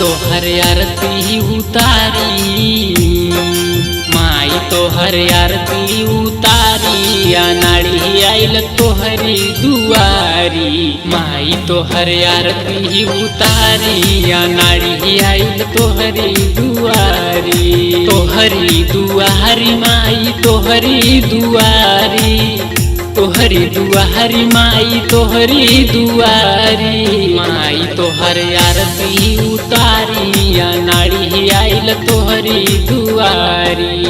तोहर आरती उतारी, माई तोहर आरती उतारी, अनाड़ी आइल तोहरी दुआरी। माई तोहर आरती उतारी, अनाड़ी आइल तोहरी दुआरी। तोहरी दुआरी माई तोहरी दुआरी, तोहरी दुआरी माई तोहरी दुआरी। माई तोहर आरती उतारी, अनाड़ी आइल तोहरी दुआरी।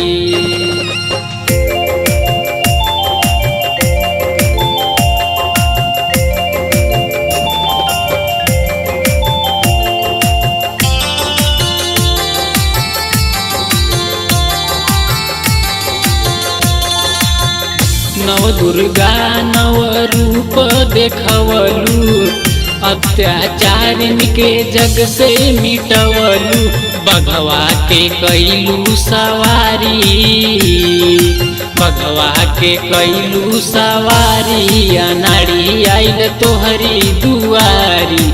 नव दुर्गा नव रूप देखवलू, अत्याचारिन के जग से मिटवलू। बघवा के कैलू सवारी, बघवा के कैलू सवारी, अनाड़ी आइल तोहरी दुआरी।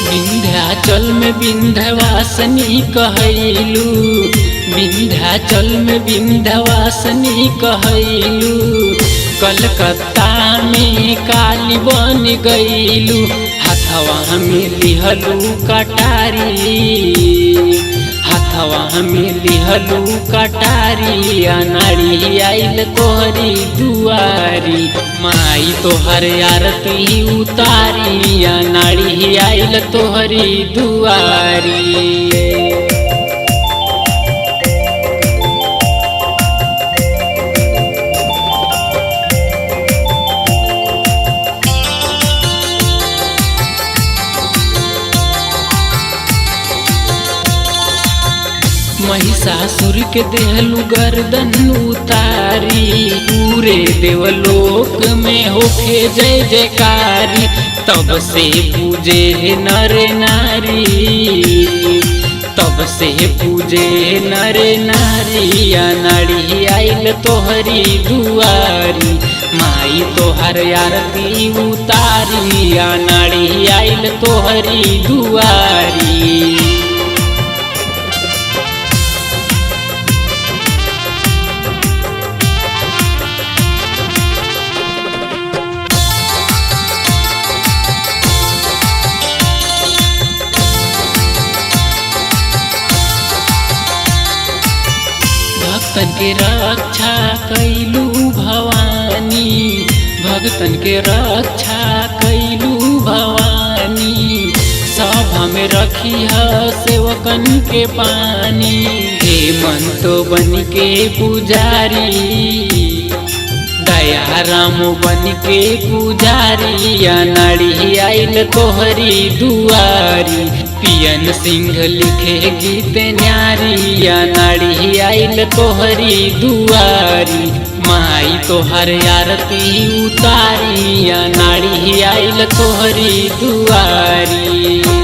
विंध्याचल में विंध्यवासिनी कहैलू, विंध्याचल में विंध्यवासिनी कहैलू। कलकत्ता में काली बन गईलू, हाथवा में लिहलू कटारी, हाथवा में लिहलू कटारी, अनाड़ी आइल तोहरी दुआरी। माई तोहर आरती उतारी, अनाड़ी आइल तोहरी दुआरी। महिषासुर के देहलू गर्दन उतारी, पूरे देवलोक में होके जय जयकारी। तब से पूजे नर नारी, तब से पूजे नर नारी, अनाड़ी आइल तोहरी दुआरी। माई तोहर आरती उतारी, अनाड़ी आइल तोहरी दुआरी। भक्तन के रक्षा कैलू भवानी, भक्तन के रक्षा कैलू भवानी। सभा में रखी है सेवकन के पानी, हेमंत बन के पुजारी, दया राम बन के पुजारी, अनाड़ी आइल तोहरी दुआरी। पियन सिंह लिखे गीत न्यारी, अनाड़ी आइल तोहरी दुआरी। माई तोहर आरती उतारी, अनाड़ी आइल तोहरी दुआरी।